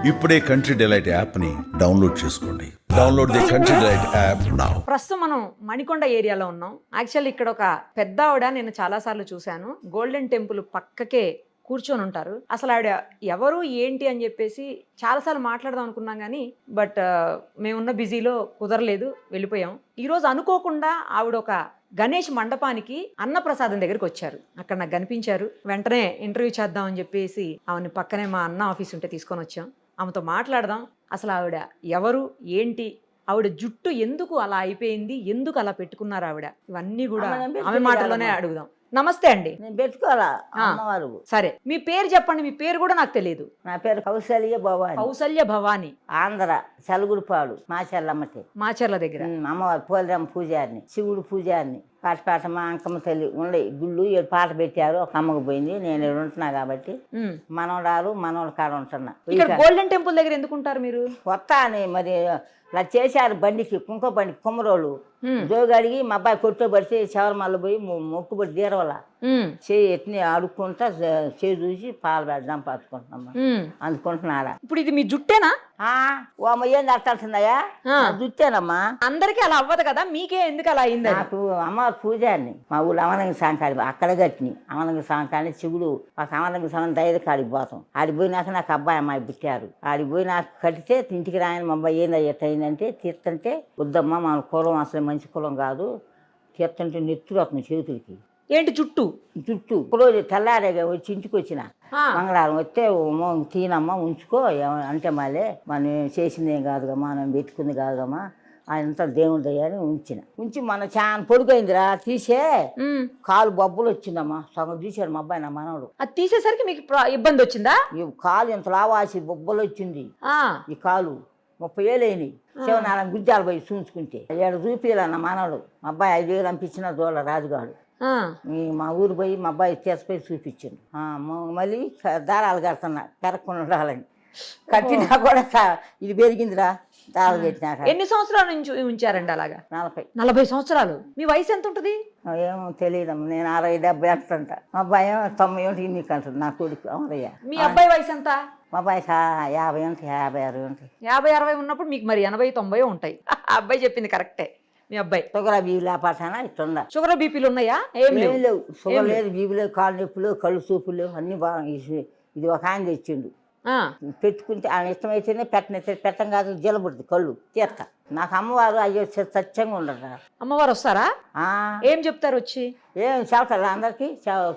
ఇప్పుడే country delight app ని download చేసుకోండి. Download the country delight app now. ప్రస్తుతం మనం మణికొండ ఏరియాలో ఉన్నాం. యాక్చువల్లీ ఇక్కడ ఒక పెద్ద ఆవిడ నేను చాలా సార్లు చూశాను. గోల్డెన్ టెంపుల్ పక్కకే కూర్చొని ఉంటారు. అసలు ఆవిడ ఎవరు ఏంటి అని చెప్పేసి చాలాసార్లు మాట్లాడదాం అనుకున్నాం కానీ బట్ మేమున్న బిజీలో కుదరలేదు, వెళ్ళిపోయాం. ఈరోజు అనుకోకుండా ఆవిడ ఒక గణేష్ మండపానికి అన్నప్రసాదం దగ్గరికి వచ్చారు. అక్కడ నాకు కనిపించారు. వెంటనే ఇంటర్వ్యూ చేద్దామని చెప్పేసి ఆవిడని పక్కనే మా అన్న ఆఫీస్ ఉంటే తీసుకొని వచ్చాం. ఆమెతో మాట్లాడదాం. అసలు ఆవిడ ఎవరు ఏంటి, ఆవిడ జుట్టు ఎందుకు అలా అయిపోయింది, ఎందుకు అలా పెట్టుకున్నారు ఆవిడ, ఇవన్నీ కూడా ఆమె మాటలోనే అడుగుదాం. నమస్తే అండి. నేను పెట్టుకోవాలా అమ్మవారు. సరే, మీ పేరు చెప్పండి. మీ పేరు కూడా నాకు తెలియదు. నా పేరు కౌశల్య భవాని. కౌసల్య భవాని. ఆంధ్ర చలుగుడిపాడు మాచెల్లమ్మటి. మాచర్ల దగ్గర. అమ్మవారు పోలేరమ్మ పూజారిని, శివుడు పూజారిని. పాట మా అంకమ్మ తల్లి ఉండే గుళ్ళు 7 పాట పెట్టారు. ఒక అమ్మకు పోయింది. నేను ఇక్కడ ఉంటున్నా కాబట్టి మనవడాలు మనవల కాడ ఉంటున్నా. ఇక్కడ గోల్డెన్ టెంపుల్ దగ్గర ఎందుకుంటారు మీరు? కొత్త అని మరి ఇలా చేశారు బండికి, కుంకుమ బండికి కుమ్మరోళ్ళు జోగి అడిగి మా అబ్బాయి కొట్టుబడితే శబరిమల పోయి మొక్కుబడి తీరవల చేయి ఎట్ని అడుక్కుంటా చేయి చూసి పాలు పెడదాం పట్టుకుంటున్నామ్మా. అందుకుంటున్నాడా. ఇప్పుడు ఇది మీ జుట్టేనా? ఓ అమ్మ ఏంది అట్టాడుతున్నాయా? జుట్టేనమ్మా. అందరికి అలా అవ్వదు కదా, మీకే ఎందుకు అలా అయింది? నాకు అమ్మవారి పూజారిని మా ఊళ్ళో అమలంగి సాంకాడి అక్కడ కట్టిని. అమలంగి సాంకాడి శివుడు ఒక అమలంగి సాంగ ధైర్య కాడికి పోతాం. ఆడికి పోయినాక నాకు అబ్బాయి అమ్మాయి పుట్టారు. ఆడికి పోయి నాకు కడితే ఇంటికి రాయని మా అబ్బాయి ఏంది ఎట్టయిందంటే తీర్థంటే వద్దమ్మా మన కులం అసలు మంచి కులం కాదు, తీర్థంటే నెత్తురు వస్తుంది చేతులకి. ఏంటి జుట్టు? జుట్టు రోజు తెల్లారేగా వచ్చి ఇంటికి వచ్చిన మంగళవారం వస్తే తీనమ్మా ఉంచుకో అంటే మళ్ళీ మనం చేసింది ఏం కాదుగా, మనం పెట్టుకుంది కాదుగమ్మా, ఆయనంతా దేవుడి దయ్యాన్ని ఉంచి మన చాలా పొడుగైందిరా తీసే కాలు బొబ్బలు వచ్చిందమ్మా. సగం తీసాడు మా అబ్బాయి నా మనవడు. అది తీసేసరికి మీకు ఇబ్బంది వచ్చిందా? ఈ కాలు ఇంత లావాసి బొబ్బలు వచ్చింది. ఈ కాలు 30 ఏళ్ళు అయినాయి. శివనారాయణ గుజ్జాలు పోయి చూసుకుంటే 7 రూపాయలు అన్న మనవడు. మా అబ్బాయి 5 వేలు పంపించిన దోళ్ళ రాజుగాడు. మా ఊరు పోయి మా అబ్బాయి తీసిపోయి చూపించాడు. మళ్ళీ దారాలు కడుతున్నా పెరగకుండా ఉండాలని. కట్టినా కూడా ఇది పెరిగిందిరా దారాలు పెట్టినాక. ఎన్ని సంవత్సరాల నుంచి ఉంచారండి అలాగా? 40 సంవత్సరాలు. మీ వయసు ఎంత ఉంటుంది? ఏమో తెలియదమ్మా. నేను 60-70 అంటుంటా. మా అబ్బాయి 90 నీకు అంటుంది నా కొడుకు అమరయ్య. మీ అబ్బాయి వయసు ఎంత? మా అబ్బాయి 50 ఉంటాయి, 56 ఉంటాయి. 50-60 ఉన్నప్పుడు మీకు మరి 80-90 ఉంటాయి. అబ్బాయి చెప్పింది కరెక్టే. మీ అబ్బాయి షుగర్ బీపీ లేపాటానా ఇట్లా షుగర్ బీపీలు ఉన్నాయా? ఏం లేవు. షుగర్ లేదు, బీపీ లేవు, కాళ్ళు నొప్పులు, కళ్ళు చూపులు లేవు, అన్ని బాగా. ఇది ఒక ఆయన తెచ్చిండు. పెట్టుకుంటే ఆయన ఇష్టమైతేనే పెట్టం కాదు, జలబుడుతుంది కళ్ళు తీర్క. నాకు అమ్మవారు అయ్యో సత్యంగా ఉండదు. అమ్మవారు వస్తారా? ఏం చెప్తారు వచ్చి? ఏం చెప్తారు అందరికి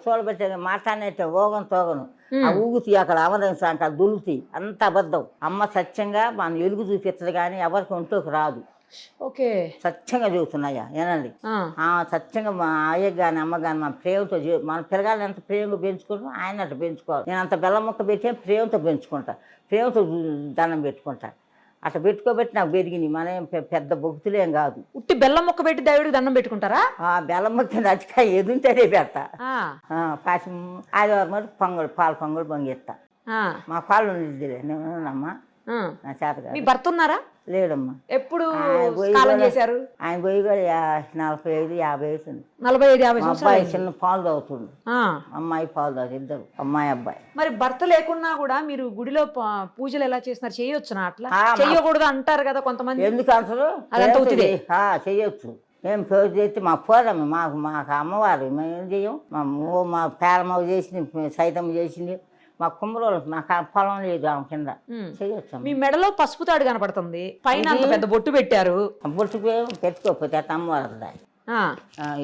చూడబెట్టే మాట్లాడినట్టే ఓగను తోగను ఆ ఊగుతాయి. అక్కడ అమరం అక్కడ దులుతాయి, అంత అబద్ధం. అమ్మ సత్యంగా మన ఎలుగు చూపిస్తుంది కానీ ఎవరికి ఒంట్లోకి రాదు. ఓకే, సత్యంగా చెబుతున్నాయా ఏనండి. సత్యంగా మా అయ్య కానీ అమ్మ కానీ మన ప్రేమతో మన పిల్లగాళ్ళని ఎంత ప్రేమగా పెంచుకుంటాం ఆయన అట్లా పెంచుకోవాలి. నేను అంత బెల్లం ముక్క పెట్టి ప్రేమతో పెంచుకుంటా, ప్రేమతో దండం పెట్టుకుంటా. అట్లా పెట్టుకోబెట్టి నాకు పెరిగింది. మనం పెద్ద భక్తులేం కాదు. ఉట్టి బెల్లం ముక్క పెట్టి దేవుడికి దండం పెట్టుకుంటారా? బెల్లం ముక్క నచ్చిక ఎదుంటేనే పెడతా. పాసి ఆదివారం మరి పాల పొంగలు పొంగిస్తా. మా పాలు ఉండేదిలే నేనమ్మా. నా చేత మీ భర్త ఉన్నారా? లేడమ్మా. ఎప్పుడు కాలం చేశారు? ఆయన పోయి 45-50 అవుతుంది. 45-50 అబ్బాయి చిన్న పాలు తాగుతుండు, అమ్మాయి పాలు తాగుతుంది. ఇద్దరు అమ్మాయి అబ్బాయి. మరి భర్త లేకున్నా కూడా మీరు గుడిలో పూజలు ఎలా చేస్తున్నారు? చేయొచ్చునా? అట్లా చెయ్యకూడదు అంటారు కదా కొంతమంది. ఎందుకు అంటారు? చెయ్యొచ్చు. మేము పూజ చేస్తే మా పోదమ్మ మాకు అమ్మవారు. మేము ఏం చెయ్యం. మా పేరమ్మ చేసింది, సైతమ్మ చేసింది. మా కుమ్మరోళ్ళు మాకు పొలం లేదు ఆమె కింద చేయొచ్చు. మీ మెడలో పసుపు తాడు కనపడుతుంది, పైన అంత పెద్ద బొట్టు పెట్టారు. బొట్టు పెట్టుకోకపోతే అట్ట అమ్మవారు.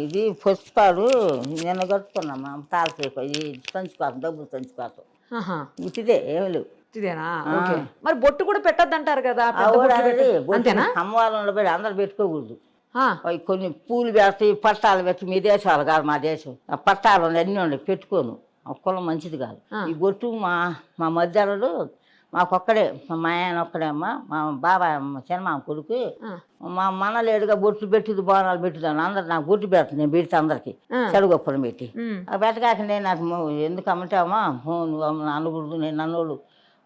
ఇది పుష్పాలు నిన్న కట్టుకున్నామా తాళసేపు. ఇది తంచుకోసం డబ్బులు తంచుకోసం ఇదే ఏమి లేవు. ఇదేనా? మరి బొట్టు కూడా పెట్టద్దంటారు కదా. అమ్మవారు పెట్టి అందరు పెట్టుకోకూడదు. కొన్ని పూలు పెడతాయి, పట్టాలు పెట్టి. మీ దేశాలు కాదు మా దేశం. పట్టాలు అన్నీ ఉండే పెట్టుకోను. కులం మంచిది కాదు. ఈ బొట్టు మా మధ్యాహ్నంలో మాకొక్కడే, మా ఆయన ఒక్కడే అమ్మ. మా బాబాయ్ చిన్నమామ కొడుకు మా మనలేడుగా బొట్లు పెట్టుది, బోనాలు పెట్టుదాను. అందరు నాకు బొట్టు పెడతాను, నేను పెడితే అందరికి చెడుగొప్పలు పెట్టి. పెట్టగాక నేను నాకు ఎందుకు అమ్మంటావమ్మా నువ్వు అనకూడదు, నేను అన్నోళ్ళు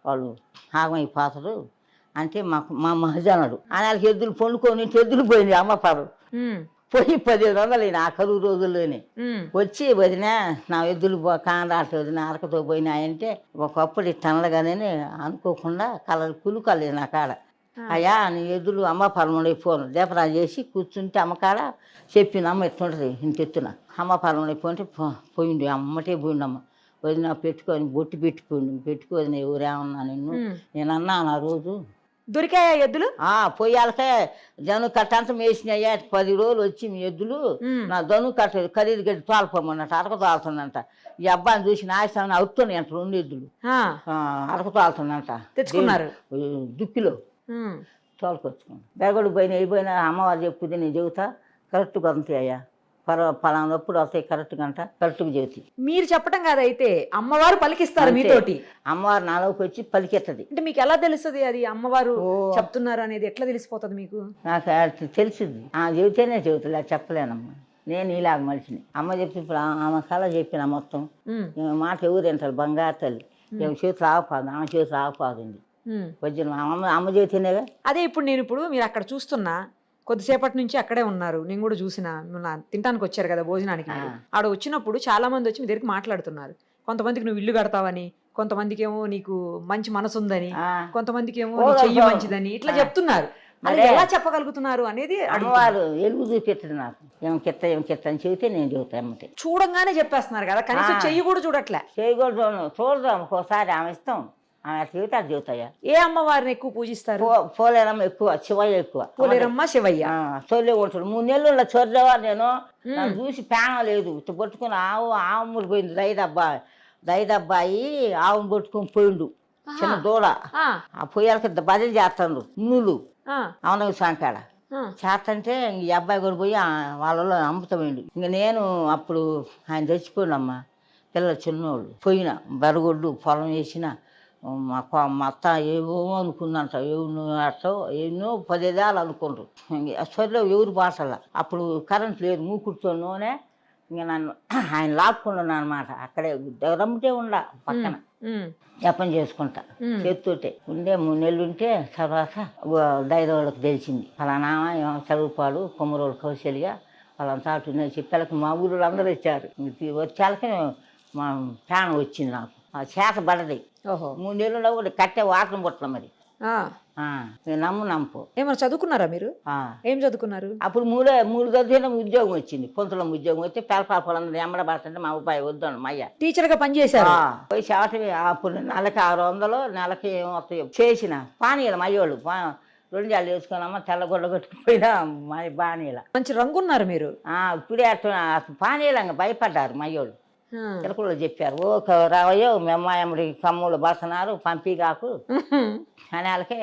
వాళ్ళు ఆగమైపోతారు అంటే మా మహజనుడు ఆయనకి ఎద్దులు పొండుకొని ఎద్దులు పోయింది. అమ్మ పాడు పోయి 1500 ఆ కరువు రోజుల్లోనే ఉమ్. వచ్చి వదిన నా ఎద్దులు కాండాట వదిన అరకతో పోయినాయంటే ఒకప్పుడు ఇట్టనలుగానే అనుకోకుండా కులుకలేదు నా కాడ. అయ్యా నీ ఎద్దులు అమ్మ పరమడి పోను దేపరా చేసి కూర్చుంటే అమ్మకాడ చెప్పింది అమ్మ ఎట్టుంటుంది ఇంత ఎత్తున అమ్మ పరమడి పోంటే పోయిండు అమ్మటే పోయిండమ్మ వదిన పెట్టుకొని బొట్టు పెట్టుకోని ఎవరేమన్నా నిన్ను నేనన్నా ఆ రోజు దొరికాయా ఎద్దులు? పొయ్యాలకే జను కట్టంతా వేసినాయ్యా 10 రోజులు వచ్చి మీ ఎద్దులు నా జను కట్ట ఖరీదు గడ్డి తోలపోమన్నట్టు అరక తోలుతుందంట. ఈ అబ్బాయిని చూసి నాయసాన్ని అవుతున్నాయి అంట 2 ఎద్దులు అరక తోలుతుందంట తెచ్చుకున్నారు దుక్కిలో తోలుకొచ్చుకున్నాను. బెరగడు అయిపోయినా అమ్మవారు చెప్పుది నేను చెబుతా కరెక్ట్గా అంతే అయ్యా పలానప్పుడు వస్తాయి కరెక్ట్గా కరెక్ట్గా చెబుతాయి. మీరు చెప్పడం కాదైతే అమ్మవారు పలికిస్తారు మీతోటి. అమ్మవారు నాలోకి వచ్చి పలికెత్తది. అంటే మీకు ఎలా తెలుస్తుంది అది అమ్మవారు చెప్తున్నారు అనేది? ఎట్లా తెలిసిపోతుంది మీకు? నాకు తెలిసింది చెబితేనే చెబుతుంది అది చెప్పలేనమ్మా. నేను ఇలాగ మనిషిని అమ్మ చెప్పి ఇప్పుడు ఆమె కళ చెప్పిన మొత్తం మాట ఎవరు తింటారు బంగారు తల్లి చేతులు ఆగపాదు ఆమె చేతులు ఆగపాదుంది వచ్చిన అమ్మ చేతినేగా. అదే ఇప్పుడు మీరు అక్కడ చూస్తున్నా కొద్దిసేపటి నుంచి అక్కడే ఉన్నారు, నేను కూడా చూసిన తినడానికి వచ్చారు కదా భోజనానికి. ఆడ వచ్చినప్పుడు చాలా మంది వచ్చి మీ దగ్గరికి మాట్లాడుతున్నారు. కొంతమందికి నువ్వు ఇల్లు కడతావని, కొంతమందికి ఏమో నీకు మంచి మనసు ఉందని, కొంతమందికి ఏమో నీ చెయ్యి మంచిదని ఇట్లా చెప్తున్నారు. అది ఎలా చెప్పగలుగుతున్నారు అనేది అమ్మవారు ఎలుగు చూపెట్టదు నాకు. ఏం కిత్త అని చెబితే నేను చెబుతాను. చూడంగానే చెప్పేస్తున్నారు కదా, కనీసం చెయ్యి కూడా చూడట్లే. చెయ్యి కూడా చూడదాం ఒక్కోసారి ఆమె ఇష్టం ఆమె చెబితే అది చెబుతాయా. ఏ అమ్మవారిని ఎక్కువ పూజిస్తారు? పోలేరమ్మ ఎక్కువ, శివయ్య ఎక్కువ. పోలేరమ్మ శివయ్య చొల్లే ఉంటాడు. 3 నెలలు చొర్రేవా నేను చూసి పేన లేదు పట్టుకుని ఆవుములు పోయింది. దైదబ్బాయి ఆవును పట్టుకొని పోయిండు చిన్న దూడ. ఆ పొయ్యాలకి బదిలీ చేస్తాడు నువ్వులు అవునవి సాంకాడ చేస్తంటే ఈ అబ్బాయి కూడా పోయి వాళ్ళలో అమ్ముతామండి. ఇంక నేను అప్పుడు ఆయన చచ్చిపోయినమ్మా పిల్లలు చిన్నోళ్ళు పోయిన బెరగొడ్డు పొలం వేసిన మా అత్త ఏవో అనుకుందంట ఎన్నో 10 ఏళ్ళు అనుకుంటారు. సరిలో ఎవరు బాసల అప్పుడు కరెంట్ లేదు మూకుడుతో నూనె. ఇంక నన్ను ఆయన లాక్కున్నాను అనమాట. అక్కడే రమ్మితే ఉండ పక్కన జపం చేసుకుంటా చేతితోటే ఉండే 3 నెలలు ఉంటే తర్వాత దైదోళ్ళకి తెలిసింది ఫలానా చదువుపాడు కొమ్మరోళ్ళు కౌశల్య వాళ్ళంతా చెప్పాలకి మా ఊళ్ళో అందరూ వచ్చారు. వచ్చాలకి మా ప్రాణం వచ్చింది నాకు. ఆ చేత పడది 3 నెలలు కూడా కట్టే వాసన పుట్టడం మరి నమ్ము ఏమన్నా చదువుకున్నారా మీరు? ఏం చదువుకున్నారు? అప్పుడు 3 చదివిన ఉద్యోగం వచ్చింది. కొంతలో ఉద్యోగం వచ్చి పిల్లపాపలందరూ ఎమ్మడ పడుతుంటే మా అబ్బాయి వద్దాను మయ్య టీచర్ గా పనిచేశారు. పోయి చెవటి అప్పుడు నెలకి 600 నెలకి ఏమవుతాయో చేసిన పానీయాలు మయ్యోళ్ళు 2 జాలు వేసుకున్నామా తెల్లగొడ్డ కొట్టుకుపోయినా మా బానీల మంచి రంగున్నారు మీరు. ఇప్పుడే అట్లా పానీయాలంగా భయపడ్డారు మయ్యోళ్ళు. తిరకుల్లో చెప్పారు రావయ్యో మీ అమ్మాయి కమ్ములు బసనారు పంపి కాకు అని వాళ్ళకి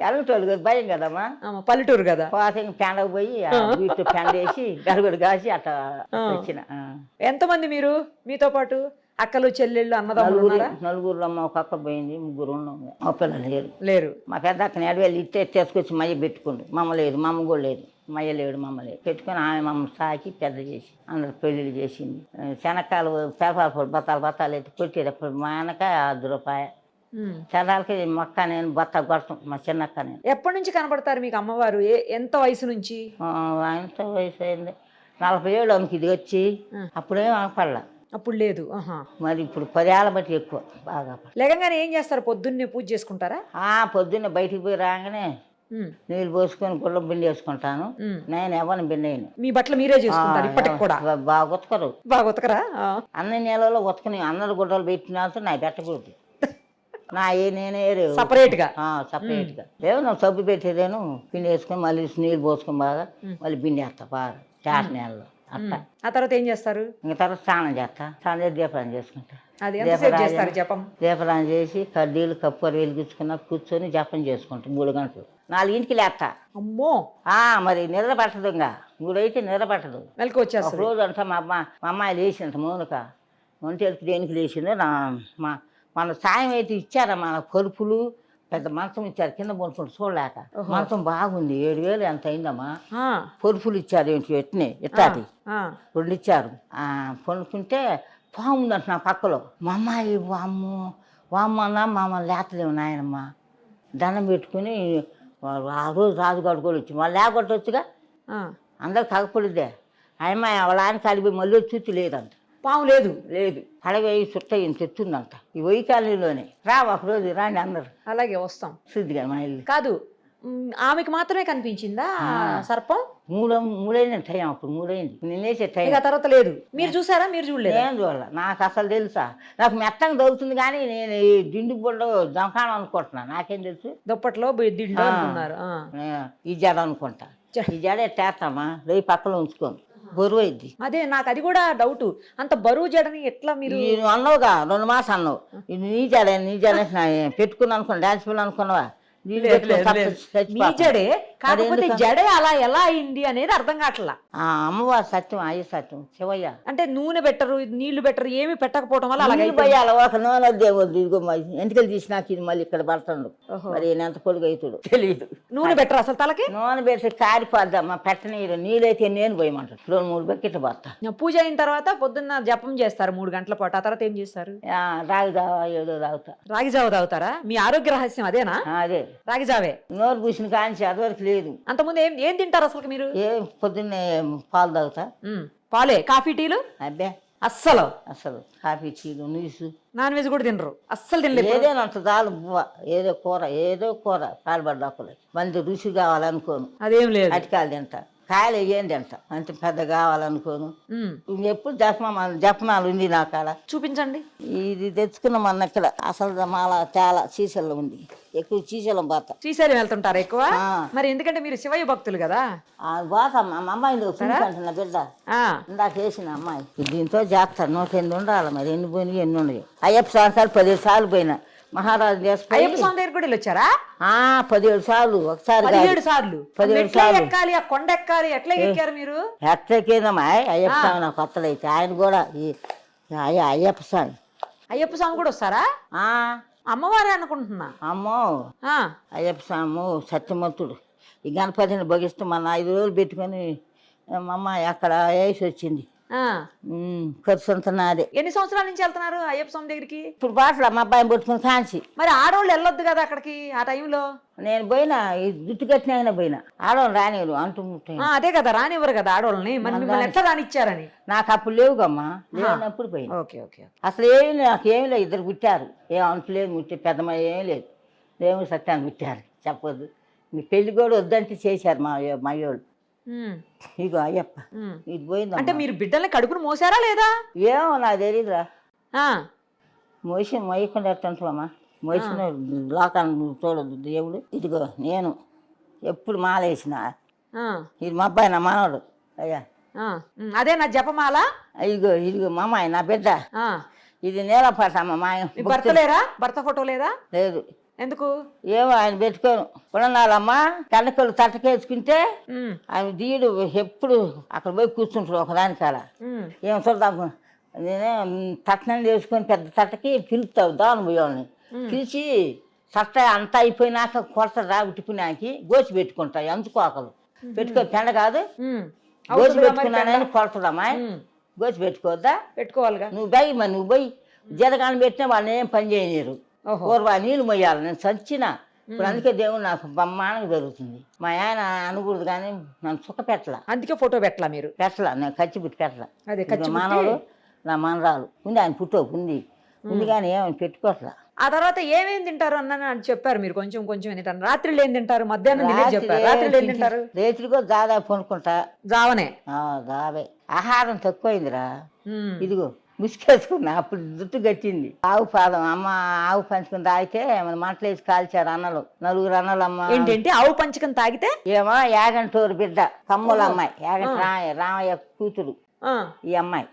ఎల్లటోళ్ళు కదా భయం కదమ్మా పల్లెటూరు కదా. పాత పెండకు పోయి వీటితో పెండ వేసి గరుగుడు కాసి అట్లా వచ్చిన. ఎంతమంది మీరు మీతో పాటు? అక్కలు చెల్లెళ్ళు అన్నదమ్ములు? 4 అమ్మ ఒక అక్క పోయింది, 3 మా పిల్లలు లేరు. మా పెద్ద అక్కని ఎడవేళ్ళు తీసుకొచ్చి మయ్య పెట్టుకుండు. మమ్మ లేదు, మమ్మ కూడా లేదు, మయ్య లేడు, మమ్మ లేదు. పెట్టుకుని ఆమె మమ్మల్ని సాకి పెద్ద చేసి అందరు పెళ్ళిళ్ళు చేసింది. శనక్కాయలు పేపర్ బత్తాలు ఎత్తి కొట్టేటప్పుడు మా వెనక 10 రూపాయలు చదాలకి మొక్క నేను బత్త కొడతాం మా చిన్నక్క. నేను ఎప్పటి నుంచి కనపడతారు మీకు అమ్మవారు? ఎంత వయసు నుంచి? ఎంత వయసు అయింది 40 ఏళ్ళు అమ్మకి ఇది వచ్చి. అప్పుడేం పడలా. అప్పుడు లేదు. మరి ఇప్పుడు 10 ఏళ్ళ బట్టి ఎక్కువ బాగా. లేకంగానే ఏం చేస్తారు? పొద్దున్నే పూజ చేసుకుంటారా? పొద్దున్నే బయటికి పోయి రాగానే నీళ్ళు పోసుకొని గుళ్ళ బిండి వేసుకుంటాను. నేను ఎవరిని బిండేను. మీ బట్టలు మీరే చేసుకుంటారు ఇప్పటికి కూడా? బాగా ఉతకరు. బాగా ఉతకరా? అన్ని నెలలో ఉతకని అందరు గుడ్డలు పెట్టినాతో నా పెట్టకూడదు. నా నేనే సపరేట్ గా లేదు నాకు సబ్బు పెట్టేదేను పిండి వేసుకొని మళ్ళీ నీళ్ళు పోసుకొని బాగా మళ్ళీ బిండి వేస్తా బాగా చాట నెలలో అట్లా. ఆ తర్వాత ఏం చేస్తారు? ఇంకా తర్వాత స్నానం చేస్తా. స్నానం చేసి దీపరాన్ని చేసుకుంటా. దీపరాన్ని చేసి కడ్డీలు కప్పూర వెలిగించుకున్నా కూర్చొని జపం చేసుకుంటా 3 గంటలు. 4ంటికి లేస్తా. అమ్మో మరి నిద్ర పట్టదు. ఇంకా 3 అయితే నిద్ర పట్టదు. ఒక రోజు అంతా మా అమ్మాయి లేచింట మౌనిక ఒంటేరికి దేనికి లేచిందో మన సాయం అయితే ఇచ్చారా మన పరుపులు పెద్ద మంచం ఇచ్చారు కింద పడుకుంటూ చూడలేక. మంచం బాగుంది 7,000 ఎంత అయిందమ్మా. పరుపులు ఇచ్చారు ఏంటి ఎట్నే ఇట్టాది 2 ఇచ్చారు. పడుకుంటే పాము ఉందంట నా పక్కలో. మా అమ్మాయి వామ్మన్నా మమ్మల్ని లేతలేము నాయనమ్మ దండం పెట్టుకుని ఆ రోజు రాజుగాడు కూడా వచ్చి మళ్ళీ లేకొట్టొచ్చుగా ఆ. అందరు కాకపోతే అమ్మాయి వాళ్ళ ఆయన కాడిపోయి మళ్ళీ చూసి లేదంట. పాము లేదు. లేదు, పడవేయి చుట్ట ఈయన తెచ్చుందంట ఈ వై కాలనీలోనే. రా ఒకరోజు రాండి అందరు. అలాగే వస్తాం. శుద్ధిగా మా ఇల్లు కాదు, ఆమెకి మాత్రమే కనిపించిందా సర్పం? మూడైంది టైం, అప్పుడు మూడైంది నేనేసే టైం. ఇక తర్వాత లేదు. మీరు చూసారా? మీరు చూడలేదు? నేను చూడాల, నాకు అసలు తెలుసా? నాకు మెత్తంగా దొరుకుతుంది కానీ నేను ఈ దిండు బొడ్డు దొంకాణం అనుకుంటున్నా, నాకేం తెలుసు? దుప్పట్లో దిండు అనుకున్నారు. ఈ జడ అనుకుంటా. ఈ జడ ఎట్టేస్తామా రేపు పక్కన ఉంచుకోను, బరువు అయింది. అదే నాకు అది కూడా డౌట్, అంత బరువు జడని ఎట్లా మీరు అన్నావుగా 2 మాసాలు అన్నావు. ఇది నీ జడ పెట్టుకున్నా అనుకున్నా, డాన్స్ పిల్లలు అనుకున్నావా? మీ జడే, కాకపోతే జడే అలా ఎలా అయింది అనేది అర్థం కావట్లా. అమ్మవారు సత్యం, అయ్య సత్యం, శివయ్య. అంటే నూనె పెట్టరు, నీళ్లు పెట్టరు, ఏమి పెట్టకపోవడం వల్ల అలాగే పోయాలి. ఒక నూనె దేవుడు ఇదిగో ఎంటికలు తీసినాక ఇది మళ్ళీ ఇక్కడ పడుతుండు. మరి ఈయన ఎంత పొడుగు అవుతాడు తెలియదు. నూనె పెట్టరు అసలు తలకి? నూనె పెడితే కారిపోద్దమ్మా, పెట్టనీరు. నీళ్ళైతే నేను పోయమంటాడు. 2-3 బకెట్లు పడతా. పూజ అయిన తర్వాత పొద్దున్న జపం చేస్తారు 3 గంటల పాటు. ఆ తర్వాత ఏం చేస్తారు? రాగి జావా ఏదో తాగుతా. రాగి జావ తాగుతారా? మీ ఆరోగ్య రహస్యం అదేనా? అదే రాగి జావే. నోరు పూసిన కాంచి అదివరకు లేదు. అంతకుముందు ఏం తింటారు అసలు మీరు? పొద్దున్నే పాలు తాగుతా. పాలే? కాఫీ టీలు? అబ్బే అస్సలు అసలు కాఫీ టీలు నీసు. నాన్ వెజ్ కూడా తినరు? అస్సలు తినలేదు? ఏదైనా అంత చాలు బువ్వ, ఏదో కూర పాల్పడ్డాకులు. మంచి రుచి కావాలనుకోను, అదేం లేదు. అటికాయలు తింటా, కాయలు వేయండి అంట, అంత పెద్ద కావాలనుకోను. ఎప్పుడు జపమాలు ఉంది నా కాడ. చూపించండి. ఇది తెచ్చుకున్నాం అన్న ఇక్కడ. అసలు మాల చాలా సీసల్లో ఉంది, ఎక్కువ శ్రీశైలం పోతా. శ్రీశైలం వెళ్తుంటారు ఎక్కువ? మరి ఎందుకంటే మీరు శివయ్య భక్తులు కదా. పోతా. మా అమ్మాయి అంటున్నా బిడ్డ ఇందాక వేసిన అమ్మాయి. దీంతో చేస్తాను. 108 ఉండాలి. మరి ఎన్ని పోయినాయి ఎన్ని ఉన్నాయి. అయ్యప్ప సంవత్సరాలు 17 సార్లు పోయినా. మహారాజు అయ్యప్ప స్వామి దగ్గర కూడా వచ్చారా? 17 సార్లు. ఒకసారి 17 సార్లు. 17 సార్లు ఎక్కాలి, ఆ కొండ ఎక్కాలి. ఎట్లా ఎక్కారు మీరు? ఎట్లకేదమ్మా అయ్యప్ప స్వామి నాకు కొత్తలైతే. ఆయన కూడా అయ్యప్ప స్వామి. అయ్యప్ప స్వామి కూడా వస్తారా? అమ్మవారే అనుకుంటున్నా. అమ్మో అయ్యప్ప స్వామి సత్యమంతుడు. ఈ గణపతిని భగిస్తూ మన 5 రోజులు పెట్టుకొని మా అమ్మ అక్కడ వేసి వచ్చింది. ఖర్చు అంతా నాదే. ఎన్ని సంవత్సరాల నుంచి వెళ్తున్నారు అయ్యప్ప స్వామి దగ్గరికి? ఇప్పుడు బాటలో మా అబ్బాయిని పట్టుకుని కాంచి. మరి ఆడవాళ్ళు వెళ్ళొద్దు కదా అక్కడికి ఆ టైంలో? నేను పోయినా, ఈ జుట్టు కట్టిన పోయినా. ఆడవాళ్ళు రానివ్వరు అంటుంటే. అదే కదా, రానివ్వరు కదా ఆడవాళ్ళని. మరి మిమ్మల్ని ఎట్లా రానిచ్చారని? నాకు అప్పుడు లేవుగమ్మా, లేనప్పుడు పోయినా. Okay okay. అసలు ఏమి నాకేమి లేదు. 2 పుట్టారు, ఏం అంటలేదు. ముట్టే పెద్దమ్మ ఏమీ లేదు. దేవుడు సత్యాన్ని పుట్టారు. చెప్పొద్దు. మీ పెళ్లి కూడా వద్దంటే చేశారు మా వాళ్ళు. ఇగో అయ్యప్ప ఇది పోయింది. అంటే మీరు బిడ్డల్ని కడుపును మోసారా లేదా? ఏమో నాకు తెలియదురా. మోయకుండా ఎట్టమ్మా మోసిన లోకాన్ని చూడదు దేవుడు. ఇదిగో నేను ఎప్పుడు మాలేసిన. ఇది మా అబ్బాయి, నా మనవడు. అయ్యా అదే నా జపమాల. ఇదిగో మా అమ్మాయి, నా బిడ్డ. ఇది నీలపాట. అమ్మ భర్త లేరా? భర్త ఫోటో లేదా? లేదు. ఎందుకు? ఏమో ఆయన పెట్టుకోను. పుణనాలమ్మ కనకలు తట్టకేసుకుంటే ఆయన దీడు ఎప్పుడు అక్కడ పోయి కూర్చుంటాడు ఒకదాని కాడ. ఏం చూద్దాం, నేనే తట్టనం చేసుకొని పెద్ద తట్టకి పిలుస్తావు దాని పోయాలని పిలిచి తట్ట అంతా అయిపోయినాక కొరత ఉట్టుకున్నాకి గోచి పెట్టుకుంటాయి. అందుకోకలు పెట్టుకో, పెండ కాదు, గోచి పెట్టుకున్నానని కొడతాడమ్మా. గోచి పెట్టుకోవద్దా? పెట్టుకోవాలిగా. నువ్వు పోయి మరి నువ్వు పోయి జరగాని పెట్టినా వాళ్ళని ఏం పని చేయలేరు. పూర్వ నీళ్ళు మొయ్యాలి. నేను చచ్చిన ఇప్పుడు. అందుకే దేవుడు నాకు బ్రహ్మాండంగా జరుగుతుంది. మా ఆయన అనకూడదు కానీ నన్ను సుఖ పెట్టలా. అందుకే ఫోటో పెట్టలా మీరు? పెట్టలా. నేను ఖర్చు పెట్టి పెట్టలా. మానవుడు నా మనరాలు ఉంది, ఆయన పుట్టో ఉంది కానీ ఏమని పెట్టుకోవట్లా. ఆ తర్వాత ఏమేమి తింటారు అని చెప్పారు మీరు. కొంచెం కొంచెం తింటారు. రాత్రులు ఏం తింటారు? మధ్యాహ్నం చెప్పారు. రాత్రులు ఏం తింటారు? రేతులు కూడా దాదాపు కొనుక్కుంటా. జావనే? జావే. ఆహారం తక్కువైందిరా. ఇదిగో ముసుకేసుకున్నా. అప్పుడు జుట్టు గట్టింది. ఆవు పాదం అమ్మ ఆవు పంచుకుని తాగితే మన మంటలు వేసి కాల్చారు అన్నలు. 4 అన్నలు. అమ్మ ఏంటంటే ఆవు పంచకం తాగితే? ఏమో యాగంటూరు బిడ్డ, కమ్ముల అమ్మాయి, యాగంట రామయ్య కూతురు ఈ అమ్మాయి.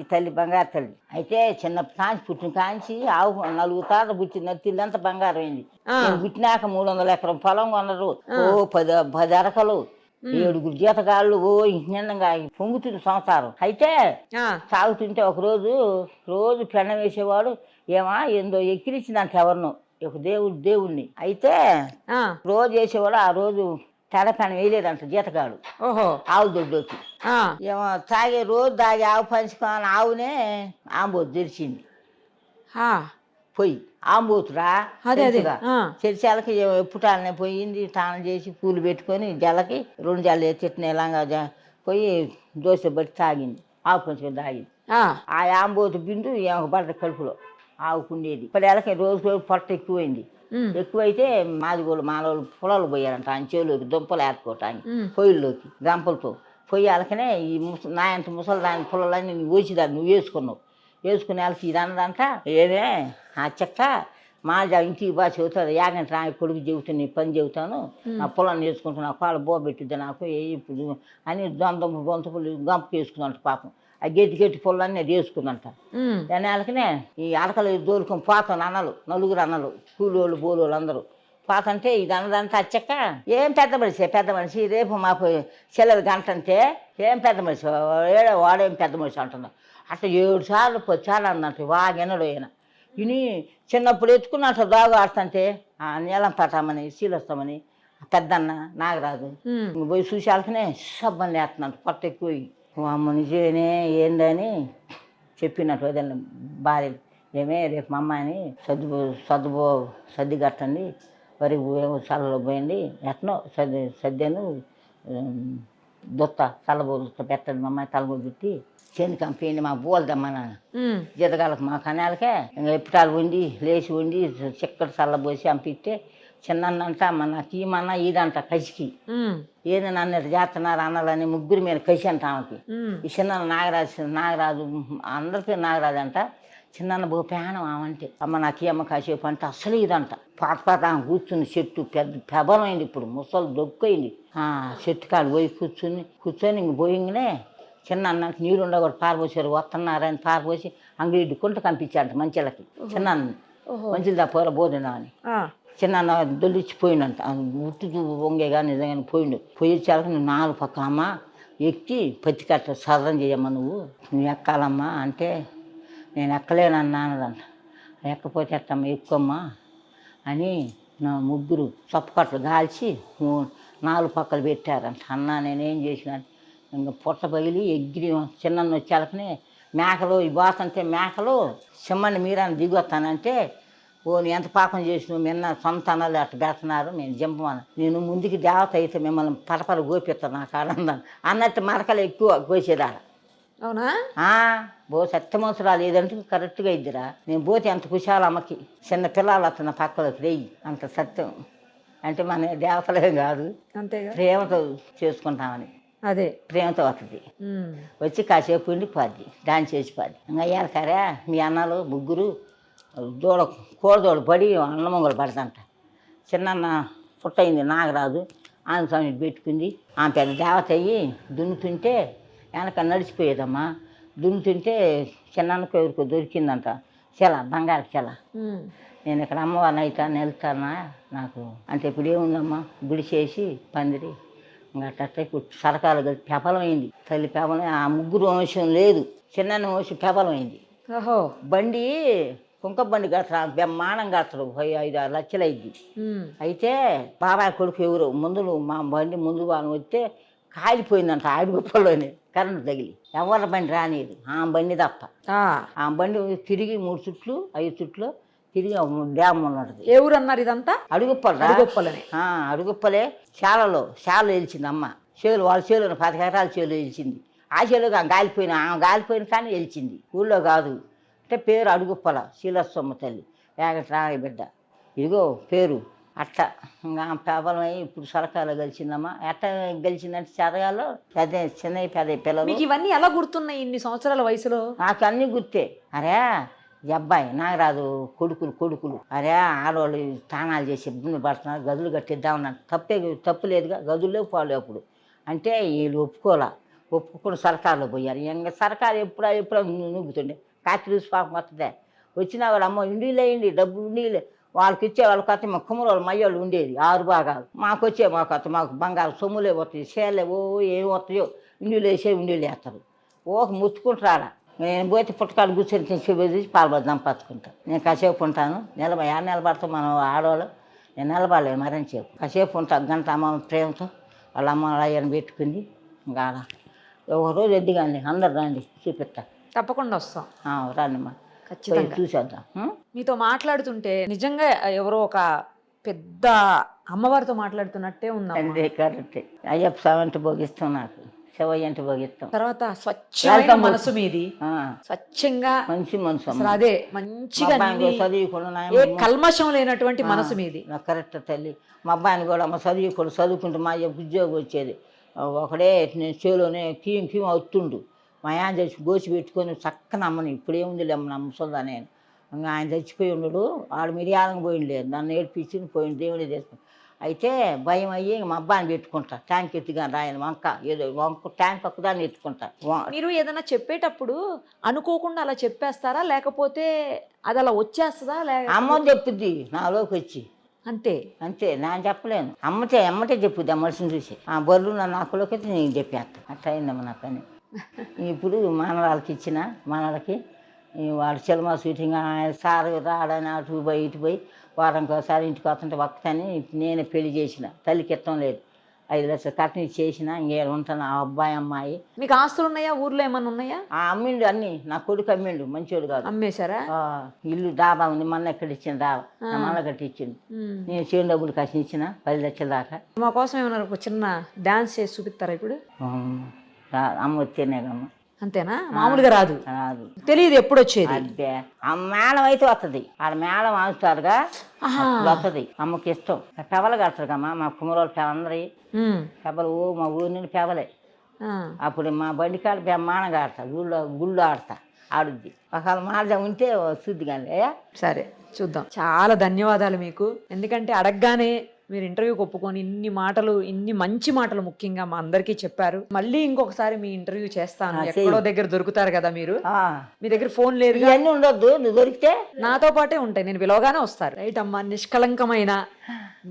ఈ తల్లి బంగారు తల్లి. అయితే చిన్న కాంచి పుట్టిన కాంచి ఆవు 4 తాత పుట్టిన తిల్లంతా బంగారం అయింది. పుట్టినాక 300 ఎకరం పొలం కొన్నారు. 10 అరకలు, 7 జీతగాళ్ళు. నిన్నంగా పొంగుతుంది సంసారం. అయితే సాగుతుంటే ఒక రోజు పెండ వేసేవాడు. ఏమా ఏందో ఎక్కిరించిందంట ఎవరినో, ఒక దేవుడిని. అయితే రోజు వేసేవాడు. ఆ రోజు తెడపెన వేయలేదంట జీతగాడు. ఆవు దొడ్డోకి ఏమో రోజు తాగి ఆవు పంచుకొని ఆవునే ఆంబోతు తెరిచింది. పొయ్యి ఆంబోతురా అదే అదే చర్చాలకి ఎప్పుటాలనే పోయింది తానం చేసి పూలు పెట్టుకొని జలకి 2 జల్లు తిట్టినేలాగా పోయి దోశ బట్టి తాగింది ఆవు కొంచెం తాగింది ఆ ఆంబోతు బిందు పడ్డ కడుపులో ఆవుకుండేది ఇప్పుడు ఎలకి రోజు పొట్ట ఎక్కువైంది ఎక్కువైతే మాదిగోళ్ళు మానవులు పొలాలు పోయారంట ఆయన చేలోకి దుంపలు ఏర్కోవటానికి పొయ్యిల్లోకి గంపలతో పొయ్యి అలకనే ఈ నాయంత ముసలి దాని పొలాలన్నీ నువ్వు వేసిదాన్ని నువ్వు వేసుకునే వాళ్ళకి ఇది అన్నదంట ఏమే ఆ చెక్క మా ఇంటికి బాగా చెబుతుంది యాగంటే నా కొడుకు చెబుతాను నీ పని చెబుతాను నా పొలాన్ని వేసుకుంటున్నా కాళ్ళు బోబెట్టిద్ది నాకు ఇప్పుడు అని దొంతపులు గంపకి వేసుకుందంట పాపం ఆ గట్టి పొలాన్ని అది వేసుకుందంట దాని వాళ్ళకనే ఈ అలకలు దోలుకొని పోతాను అన్నలు 4 అన్నలు కూలోళ్ళు బోలోళ్ళు అందరూ పాతంటే ఇది అన్నదంతా అచ్చక్క ఏం పెద్ద మనిషి రేపు మాకు చెల్లెలు గంట అంటే ఏం పెద్ద మనిషి వాడేం పెద్ద మనిషి అంటున్నా అట్లా 7 సార్లు 10 సార్లు అందంట వాగెనడు ఆయన ఇని చిన్నప్పుడు ఎత్తుకున్నట్టు దాగు ఆడుతుంటే నీలం పట్టామని శీలొస్తామని పెద్దన్న నాగరాజు పోయి చూసి వాళ్ళకనే సబ్బని వేస్తున్నట్టు పొట్ట ఎక్కువ అమ్మ నిజమేనే ఏందని చెప్పినట్టు వదిలిన భార్య ఏమే రేపు మా అమ్మాయిని సర్ది కట్టండి వరి చల్లలో పోయండి ఎట్నో సద్యాను దొత్త చల్లబోత పెట్టండి మా అమ్మాయి తలబో పెట్టి చేను కంపెనీ మా బోల్దమ్మా జీతగాళ్ళకి మా కనాలకే ఇంకా ఎప్పుటాలు వండి లేచి వండి చిక్కటి చల్లబోసి పంపిస్తే చిన్నంట నాకు ఈమన్నా ఇదంట కసికి ఏది నన్ను చేస్తున్నారు అన్నాలని 3 మీద కసి అంట ఆమెకి ఈ చిన్న నాగరాజు అందరి పేరు నాగరాజు అంట చిన్న బో పేనం ఆమంటే అమ్మ నాకు ఈ అమ్మ కాసేపు అంటే అసలు ఇదంట పాత ఆమె కూర్చుని చెట్టు పెద్ద పెబలమైంది ఇప్పుడు ముసలు దొక్కయింది చెట్టు కాడు పోయి కూర్చొని ఇంక పోయింగనే చిన్న అన్నకి నీళ్ళు ఉండకూడదు పారపోసారు వస్తున్నారని పారపోసి అంగడి కుంట కంపించారంట మంచిలకి చిన్న మంచిది దా పోర బోధనా అని చిన్న దొల్లిచ్చిపోయిండంట ఉట్టు వంగేగా నిజంగానే పోయిండు పోయి వచ్చాక నువ్వు 4 పక్కన అమ్మ ఎక్కి పత్తి కట్ట సదరం చేయమ్మా నువ్వు ఎక్కాలమ్మా అంటే నేను ఎక్కలేనన్నా అన్నదంట ఎక్కపోతే ఎట్టమ్మా ఎక్కువమ్మా అని నా 3 చప్పకట్లు కాల్చి 4 పక్కలు పెట్టారంట అన్న నేనేం చేసిన ఇంకా పొట్ట పగిలి ఎగిరి చిన్న వచ్చాకనే మేకలు ఈ బాతంటే మేకలు సిమ్మని మీరాన్ని దిగొస్తానంటే ఓ ఎంత పాపం చేసిన నిన్న సొంత అన్నలు అట్లా పెడుతున్నారు నేను జింపమని నేను ముందుకి దేవత అయితే మిమ్మల్ని పరపర గోపిస్తాను నాకు ఆనందం అన్నట్టు మరకలు ఎక్కువ గోసేదాడ అవునా బో సత్యమోసరాలు ఏదంటే కరెక్ట్గా ఇద్దిరా నేను పోతే అంత కుశాల అమ్మకి చిన్న పిల్లలు వస్తున్న పక్కలోకి రెయ్యి అంత సత్యం అంటే మన దేవతలే కాదు అంతేగా ప్రేమతో చేసుకుంటామని అదే ప్రేమతో వస్తుంది వచ్చి కాసేపు ఉండి పోద్ది డాన్స్ చేసి పోద్ది ఇంకా అయ్యారు కరే మీ అన్నలు 3 కోడదోడు పడి అన్నమొంగలు పడతంట చిన్న పుట్టయింది నాగరాజు ఆమె స్వామి పెట్టుకుంది ఆమె పెద్ద దేవత అయ్యి దున్నుతుంటే వెనక నడిచిపోయేదమ్మా దున్నుతుంటే చిన్నకు ఎవరికో దొరికిందంట బంగారు చెల నేను ఇక్కడ అమ్మవారిని అవుతాను వెళ్తానా నాకు అంటే ఇప్పుడు ఏముందమ్మా గుడి చేసి పందిరి ఇంకా అట్ట సరకాలు కలిసి పెపలమైంది తల్లి పెపలం ఆ 3 వంశం లేదు చిన్న వంశం పెపలమైంది బండి కుంక బండి కడతాడు బ్రహ్మాండం కడతాడు 5-6 లక్షలు అయింది అయితే బాబాయ్ కొడుకు ఎవరు మా బండి ముందు వాళ్ళని వస్తే కాలిపోయిందంట ఆడిగొప్పలోనే కరెంటు తగిలి ఎవరి బండి రానిది ఆ బండి తప్ప ఆ బండి తిరిగి 3 చుట్లు 5 చుట్లు తిరిగి డ్యామ్ ఉన్నది ఏ ఊరు అన్నారు ఇదంతా అడుగుప్పలే శాలలో వెలిచింది అమ్మ చేలు వాళ్ళ చేలు 10 ఎకరాల చేలు వెలిచింది ఆ చేలు గాలిపోయిన కానీ వెలిచింది ఊళ్ళో కాదు అంటే పేరు అడుగుప్పల శీలస్వమ్మ తల్లి ఏగట్రాయ బిడ్డ ఇదిగో పేరు అట్ట ఇంకా పేపలమై ఇప్పుడు సరకాలో గెలిచిందమ్మా ఎట్ట గెలిచిందంటే చదగాలో పెద్ద చిన్న పెద్ద పిల్లలు ఇవన్నీ ఎలా గుర్తున్నాయి ఇన్ని సంవత్సరాల వయసులో నాకు అన్నీ గుర్తే అరే ఈ అబ్బాయి నాగరాజు కొడుకులు అరే ఆడవాళ్ళు స్థానాలు చేసి ఇబ్బంది పడుతున్నారు గదులు కట్టిద్దామన్నారు తప్పు లేదుగా గదుల్లో పోలే అప్పుడు అంటే వీళ్ళు ఒప్పుకొని సర్కారులో పోయారు ఇంకా సర్కారు ఎప్పుడో నూగుతుండే కాకిరీసు పాపం వస్తుందే వచ్చిన వాళ్ళు అమ్మ ఇండిలేయండి డబ్బు ఇండిలే వాళ్ళకి ఇచ్చే వాళ్ళకి వస్తే మా కుమ్మరోళ్ళు మయ్యోళ్ళు ఉండేది 6 భాగాలు మాకు మాకు బంగారు సొమ్ములే వస్తాయి సేలే ఏం వస్తాయో ఇండిలు వేస్తారు ముచ్చుకుంటారా నేను పోతే పుట్టకాడు కూర్చొని చూసి పాలు దంపచ్చుకుంటాను నేను కాసేపు ఉంటాను నిలబడతాం మనం ఆడవాళ్ళు నేను నిలబడలేదు మరని చెప్పు కాసేపు ఉంటాను గంట అమ్మ ప్రేమతో వాళ్ళ అమ్మ అయ్యని పెట్టుకుంది ఇంకా ఒక రోజు ఎద్దిగాండి అందరు రండి చూపిస్తా తప్పకుండా వస్తాం రండిమ్మా ఖచ్చితంగా చూసేద్దాం. మీతో మాట్లాడుతుంటే నిజంగా ఎవరో ఒక పెద్ద అమ్మవారితో మాట్లాడుతున్నట్టే ఉందమ్మా. అదే కరెక్ట్. అయ్యప్ప స్వామి అంటే భోగిస్తాం, నాకు శివయ్య అంటే భోగిస్తాం. తర్వాత స్వచ్ఛమైన మనసు మీది, స్వచ్ఛంగా మంచి మనసు అసలు అదే మంచిగా అన్ని చదువుకున్నా ఏ కల్మషం లేనటువంటి మనసు మీది. కరెక్ట్ తల్లి. మా అబ్బాయిని కూడా అమ్మ చదువుకుంటూ మా అయ్య ఉద్యోగం వచ్చేది ఒకడే, నేను చేలోనే కీం అవుతుండు. మా ఆయన చచ్చి గోచి పెట్టుకొని చక్కని అమ్మని ఇప్పుడేముంది అమ్మ నమ్ముతుందా నేను. ఇంకా ఆయన చచ్చిపోయి ఉండడు, ఆడు మిరియాలంగా పోయింది లేదు, నన్ను ఏడ్పించి పోయింది, దేవుడే చేసుకుని. అయితే భయం అయ్యి మా అబ్బాయిని పెట్టుకుంటా, ట్యాంక్ ఎత్తుగా రాయని వంక ఏదో వంక ట్యాంక్ ఒక్కదాన్ని ఎత్తుకుంటా. మీరు ఏదైనా చెప్పేటప్పుడు అనుకోకుండా అలా చెప్పేస్తారా, లేకపోతే అది అలా వచ్చేస్తుందా? అమ్మ చెప్పుద్ది నాలోకి వచ్చి, అంతే నేను చెప్పలేను. అమ్మటే చెప్పుద్ది ఆ మనిషిని చూసి. ఆ బర్రెలు నా నాకులోకి అయితే నేను చెప్పేస్తా. అట్లా అయిందమ్మ నా పని. ఇప్పుడు మనవాళ్ళకి ఇచ్చిన మనవాళ్ళకి వాడు సినిమా షూటింగ్ సార్ రాడని అటు పోయి ఇటు పోయి వారానికి ఒకసారి ఇంటికి వస్తుంటే వక్కని నేనే పెళ్లి చేసిన. తల్లికి ఇష్టం లేదు, 5 లక్షలు కట్నం చేసిన. ఇంకేడు ఉంటాను. ఆ అబ్బాయి అమ్మాయి. మీకు ఆస్తులు ఉన్నాయా? ఊర్లో ఏమన్నా ఉన్నాయా? అమ్మిండు అన్ని. నా కొడుకు అమ్మిండు, మంచోడు కాదు. అమ్మేశారా? ఇల్లు డాబా ఉంది, మొన్న ఎక్కడ ఇచ్చిన డాబా నా మళ్ళీ కట్టి ఇచ్చిండు. నేను చేను డబ్బులు కసి ఇచ్చిన 10 లక్షల దాకా. మా కోసం ఏమన్నా ఒక చిన్న డాన్స్ చేసి చూపిస్తారా ఇప్పుడు? అమ్మ వచ్చేనేగమ్మ. అంతేనా? మామూలుగా రాదు, రాదు, తెలియదు ఎప్పుడు వచ్చేది. అదే ఆ మేళం అయితే వస్తుంది. ఆడ మేళం ఆడుతారుగా వస్తుంది. అమ్మకి ఇష్టం. పెవలు కడతారు కమ్మా మా కుమ్మరోళ్ళు పెవలందరి పెవలు. మా ఊరి నుండి పెవలే. అప్పుడు మా బండి కాడ బ్రహ్మాండంగా ఆడతా, గుళ్ళు ఆడతా, ఆడుద్ది. ఒకవేళ మాడదా ఉంటే శుద్ధి కానీ. సరే చూద్దాం. చాలా ధన్యవాదాలు మీకు, ఎందుకంటే అడగగానే మీరు ఇంటర్వ్యూకి ఒప్పుకొని ఇన్ని మంచి మాటలు ముఖ్యంగా మా అందరికీ చెప్పారు. మళ్ళీ ఇంకొకసారి మీ ఇంటర్వ్యూ చేస్తాను. ఎక్కడో దగ్గర దొరుకుతారు కదా మీరు, మీ దగ్గర ఫోన్ లేదు, ఇవన్నీ ఉండొద్దు. నువ్వు దొరికితే నాతో పాటే ఉంటాయి, నేను పిలవగానే వస్తారు. రైట్ అమ్మా, నిష్కలంకమైన,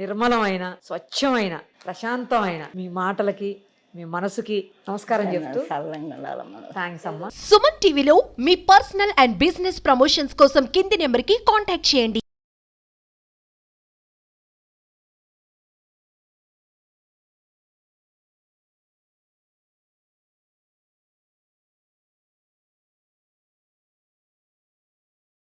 నిర్మలమైన, స్వచ్ఛమైన, ప్రశాంతమైన మీ మాటలకి, మీ మనసుకి నమస్కారం చెప్తూ థ్యాంక్స్ అమ్మా. సుమన్ టీవీలో మీ పర్సనల్ అండ్ బిజినెస్ ప్రమోషన్స్ కోసం కింది నెంబర్కి కాంటాక్ట్ చేయండి.